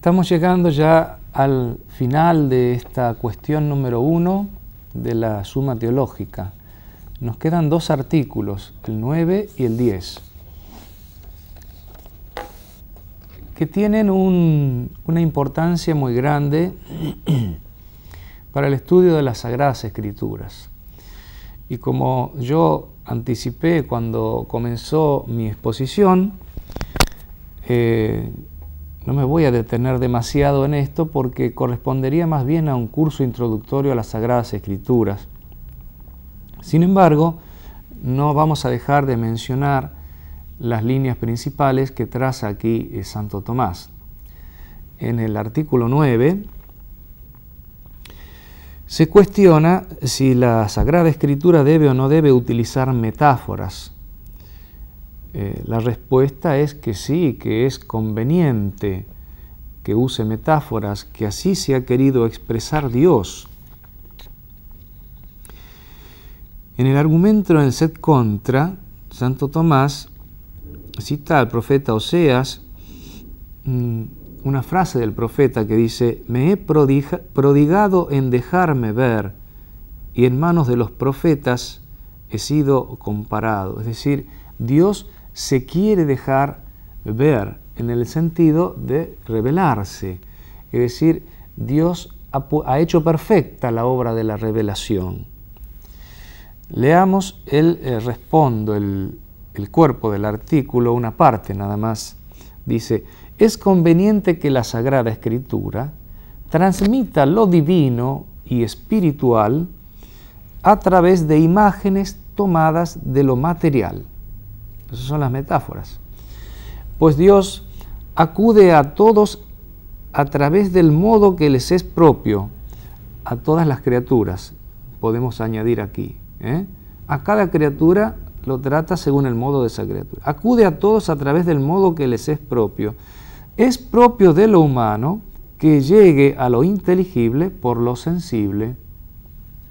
Estamos llegando ya al final de esta cuestión número 1 de la Suma Teológica. Nos quedan 2 artículos, el 9 y el 10, que tienen una importancia muy grande para el estudio de las Sagradas Escrituras. Y como yo anticipé cuando comenzó mi exposición, no me voy a detener demasiado en esto porque correspondería más bien a un curso introductorio a las Sagradas Escrituras. Sin embargo, no vamos a dejar de mencionar las líneas principales que traza aquí Santo Tomás. En el artículo 9 se cuestiona si la Sagrada Escritura debe o no debe utilizar metáforas. La respuesta es que sí, que es conveniente que use metáforas, que así se ha querido expresar Dios. En el argumento en sed contra, Santo Tomás cita al profeta Oseas, una frase del profeta que dice: me he prodigado en dejarme ver, y en manos de los profetas he sido comparado. Es decir, Dios se quiere dejar ver en el sentido de revelarse. Es decir, Dios ha hecho perfecta la obra de la revelación. Leamos respondo el cuerpo del artículo, una parte nada más. Dice: es conveniente que la Sagrada Escritura transmita lo divino y espiritual a través de imágenes tomadas de lo material. Esas son las metáforas. Pues Dios acude a todos a través del modo que les es propio, a todas las criaturas, podemos añadir aquí. A cada criatura lo trata según el modo de esa criatura. Acude a todos a través del modo que les es propio. Es propio de lo humano que llegue a lo inteligible por lo sensible.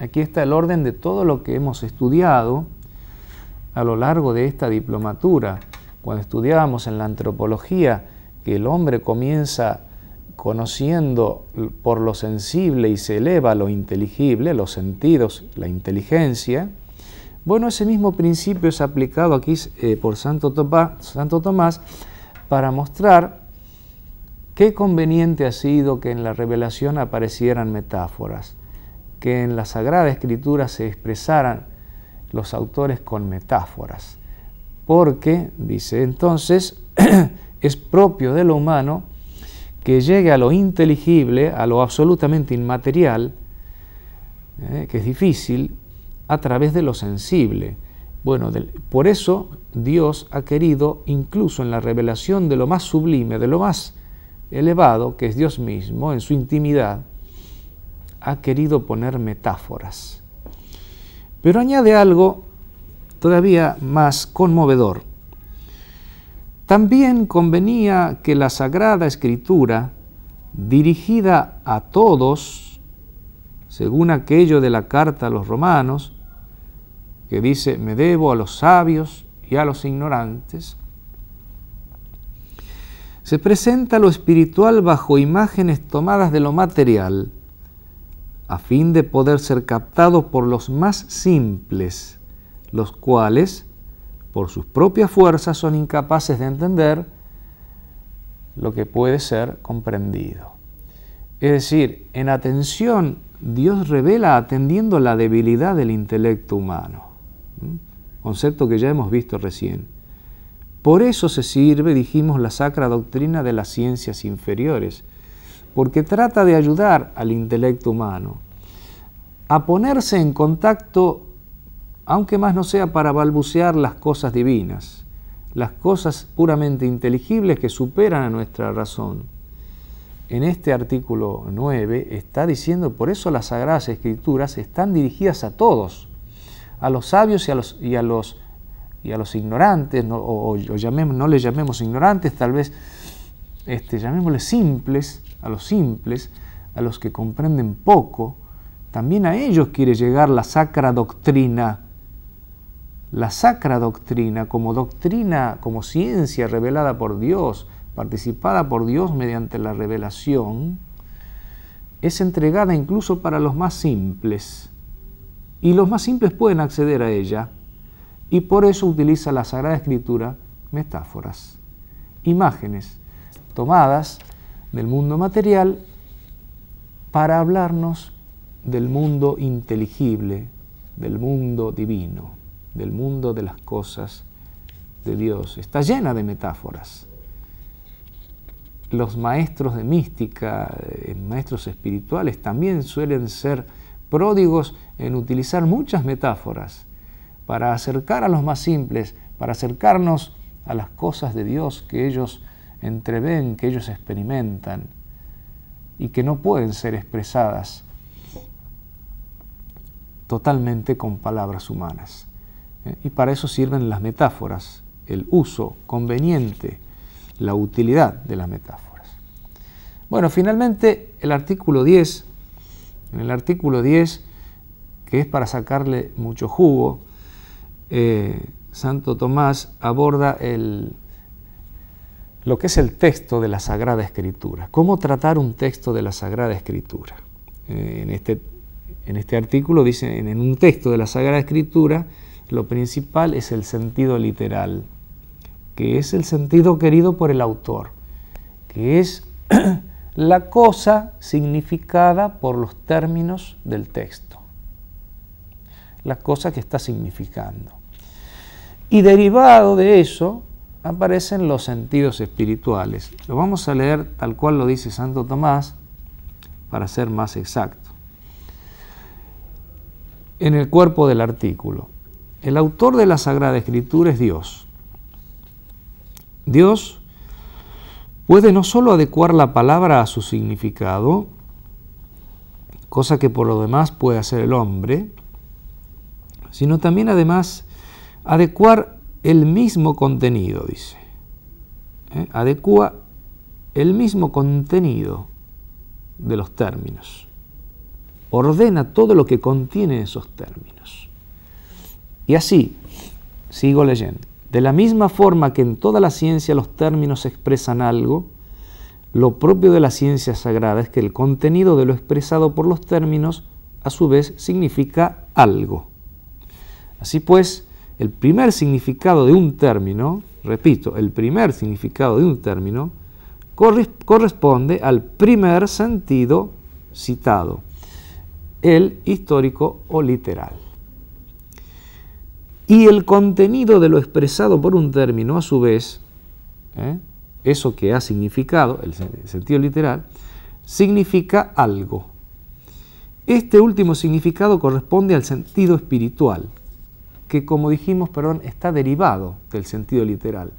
Aquí está el orden de todo lo que hemos estudiado a lo largo de esta diplomatura. Cuando estudiábamos en la antropología que el hombre comienza conociendo por lo sensible y se eleva a lo inteligible, los sentidos, la inteligencia, bueno, ese mismo principio es aplicado aquí por Santo Tomás para mostrar qué conveniente ha sido que en la revelación aparecieran metáforas, que en la Sagrada Escritura se expresaran los autores con metáforas, porque, dice entonces, es propio de lo humano que llegue a lo inteligible, a lo absolutamente inmaterial, que es difícil, a través de lo sensible. Bueno, por eso Dios ha querido, incluso en la revelación de lo más sublime, de lo más elevado, que es Dios mismo, en su intimidad, ha querido poner metáforas. Pero añade algo todavía más conmovedor. También convenía que la Sagrada Escritura, dirigida a todos, según aquello de la carta a los romanos, que dice: me debo a los sabios y a los ignorantes, se presenta lo espiritual bajo imágenes tomadas de lo material, a fin de poder ser captados por los más simples, los cuales, por sus propias fuerzas, son incapaces de entender lo que puede ser comprendido. Es decir, en atención, Dios revela atendiendo la debilidad del intelecto humano, concepto que ya hemos visto recién. Por eso se sirve, dijimos, la sacra doctrina de las ciencias inferiores, porque trata de ayudar al intelecto humano a ponerse en contacto, aunque más no sea para balbucear las cosas divinas, las cosas puramente inteligibles que superan a nuestra razón. En este artículo 9 está diciendo, por eso las Sagradas Escrituras están dirigidas a todos, a los sabios y a los ignorantes, no les llamemos ignorantes, tal vez llamémosles simples, a los que comprenden poco. También a ellos quiere llegar la sacra doctrina. La sacra doctrina, como ciencia revelada por Dios, participada por Dios mediante la revelación, es entregada incluso para los más simples. Y los más simples pueden acceder a ella, y por eso utiliza la Sagrada Escritura metáforas, imágenes tomadas del mundo material para hablarnos del mundo inteligible, del mundo divino, del mundo de las cosas de Dios. Está llena de metáforas. Los maestros de mística, maestros espirituales, también suelen ser pródigos en utilizar muchas metáforas para acercar a los más simples, para acercarnos a las cosas de Dios que ellos entreven, que ellos experimentan y que no pueden ser expresadas totalmente con palabras humanas. Y para eso sirven las metáforas, el uso conveniente, la utilidad de las metáforas. Bueno, finalmente el artículo 10, en el artículo 10, que es para sacarle mucho jugo, Santo Tomás aborda lo que es el texto de la Sagrada Escritura. ¿Cómo tratar un texto de la Sagrada Escritura? En este artículo dice, en un texto de la Sagrada Escritura, lo principal es el sentido literal, que es el sentido querido por el autor, que es la cosa significada por los términos del texto, la cosa que está significando. Y derivado de eso aparecen los sentidos espirituales. Lo vamos a leer tal cual lo dice Santo Tomás, para ser más exacto. En el cuerpo del artículo, el autor de la Sagrada Escritura es Dios. Dios puede no solo adecuar la palabra a su significado, cosa que por lo demás puede hacer el hombre, sino también además adecuar el mismo contenido, dice. Adecua el mismo contenido de los términos. Ordena todo lo que contiene esos términos. Y así, sigo leyendo, de la misma forma que en toda la ciencia los términos expresan algo, lo propio de la ciencia sagrada es que el contenido de lo expresado por los términos, a su vez, significa algo. Así pues, el primer significado de un término, repito, el primer significado de un término, corresponde al primer sentido citado, el histórico o literal. Y el contenido de lo expresado por un término, a su vez, eso que ha significado, el sentido literal, significa algo. Este último significado corresponde al sentido espiritual, que, como dijimos, está derivado del sentido literal.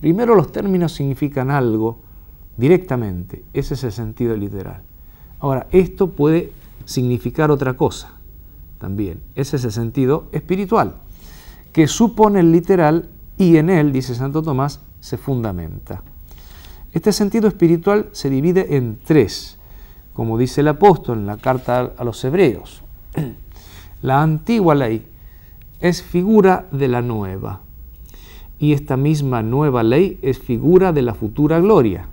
Primero los términos significan algo directamente, ese es el sentido literal. Ahora, esto puede significar otra cosa también, ese es el sentido espiritual, que supone el literal y en él, dice Santo Tomás, se fundamenta. Este sentido espiritual se divide en tres, como dice el apóstol en la carta a los Hebreos. La antigua ley es figura de la nueva, y esta misma nueva ley es figura de la futura gloria.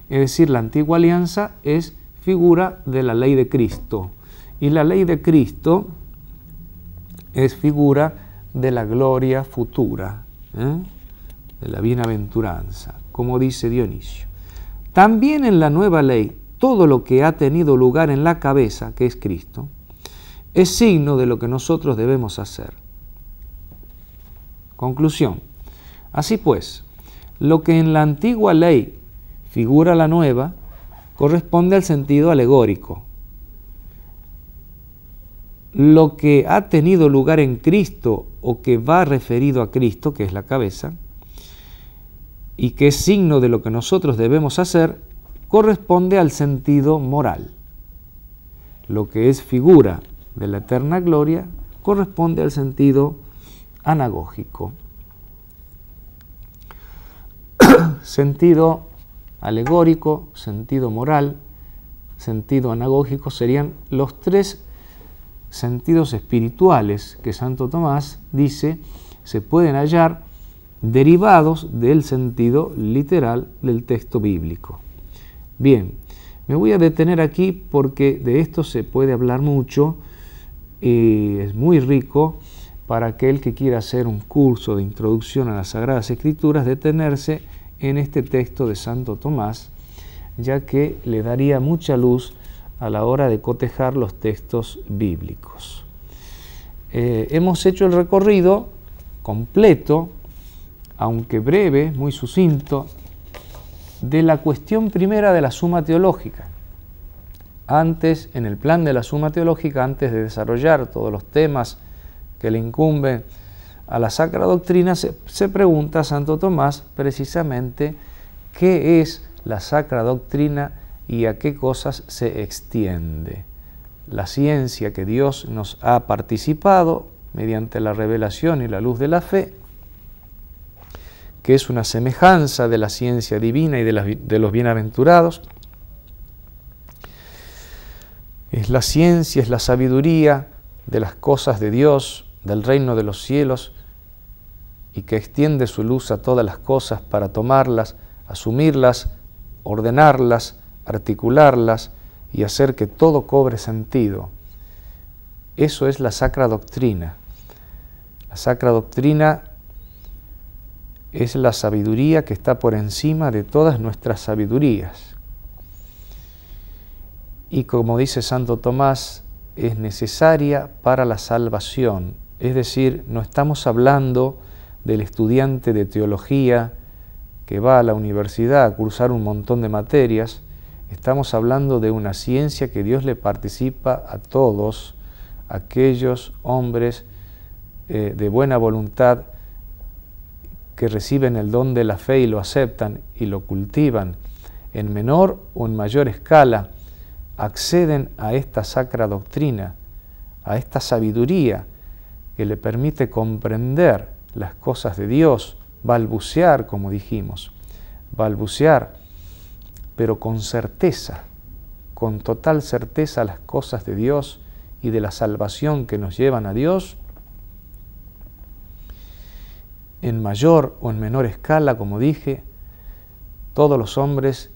Es decir, la antigua alianza es figura de la ley de Cristo, y la ley de Cristo es figura de la gloria futura, de la bienaventuranza, como dice Dionisio. También en la nueva ley, todo lo que ha tenido lugar en la cabeza, que es Cristo, es signo de lo que nosotros debemos hacer. Conclusión. Así pues, lo que en la antigua ley figura la nueva, corresponde al sentido alegórico. Lo que ha tenido lugar en Cristo o que va referido a Cristo, que es la cabeza, y que es signo de lo que nosotros debemos hacer, corresponde al sentido moral. Lo que es figura de la eterna gloria corresponde al sentido anagógico. Sentido alegórico, sentido moral, sentido anagógico serían los tres sentidos espirituales que Santo Tomás dice se pueden hallar derivados del sentido literal del texto bíblico. Bien, me voy a detener aquí porque de esto se puede hablar mucho y es muy rico para aquel que quiera hacer un curso de introducción a las Sagradas Escrituras, detenerse en este texto de Santo Tomás, ya que le daría mucha luz a la hora de cotejar los textos bíblicos. Hemos hecho el recorrido completo, aunque breve, muy sucinto, de la cuestión primera de la Suma Teológica. Antes, en el plan de la Suma Teológica, antes de desarrollar todos los temas que le incumben a la Sacra Doctrina, se pregunta a Santo Tomás precisamente qué es la Sacra Doctrina y a qué cosas se extiende. La ciencia que Dios nos ha participado mediante la revelación y la luz de la fe, que es una semejanza de la ciencia divina y de los bienaventurados. Es la ciencia, es la sabiduría de las cosas de Dios, del reino de los cielos, y que extiende su luz a todas las cosas para tomarlas, asumirlas, ordenarlas, articularlas y hacer que todo cobre sentido. Eso es la Sacra Doctrina. La Sacra Doctrina es la sabiduría que está por encima de todas nuestras sabidurías. Y como dice Santo Tomás, es necesaria para la salvación. Es decir, no estamos hablando del estudiante de teología que va a la universidad a cursar un montón de materias. Estamos hablando de una ciencia que Dios le participa a todos aquellos hombres de buena voluntad que reciben el don de la fe y lo aceptan y lo cultivan en menor o en mayor escala, acceden a esta sacra doctrina, a esta sabiduría que le permite comprender las cosas de Dios, balbucear, como dijimos, balbucear, pero con certeza, con total certeza las cosas de Dios y de la salvación que nos llevan a Dios, en mayor o en menor escala, como dije, todos los hombres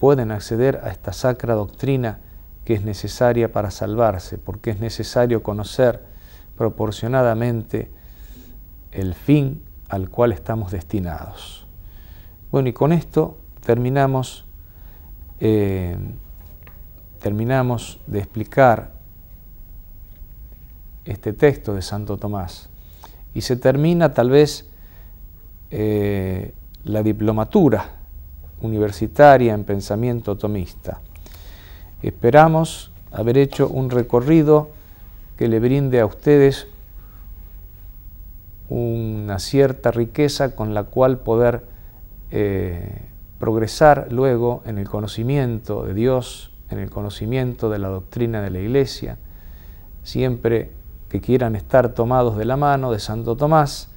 pueden acceder a esta sacra doctrina que es necesaria para salvarse, porque es necesario conocer proporcionadamente el fin al cual estamos destinados. Bueno, y con esto terminamos de explicar este texto de Santo Tomás. Y se termina tal vez la diplomatura universitaria en pensamiento tomista. Esperamos haber hecho un recorrido que le brinde a ustedes una cierta riqueza con la cual poder progresar luego en el conocimiento de Dios, en el conocimiento de la doctrina de la Iglesia, siempre que quieran estar tomados de la mano de Santo Tomás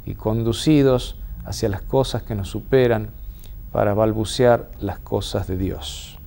y conducidos hacia las cosas que nos superan para balbucear las cosas de Dios.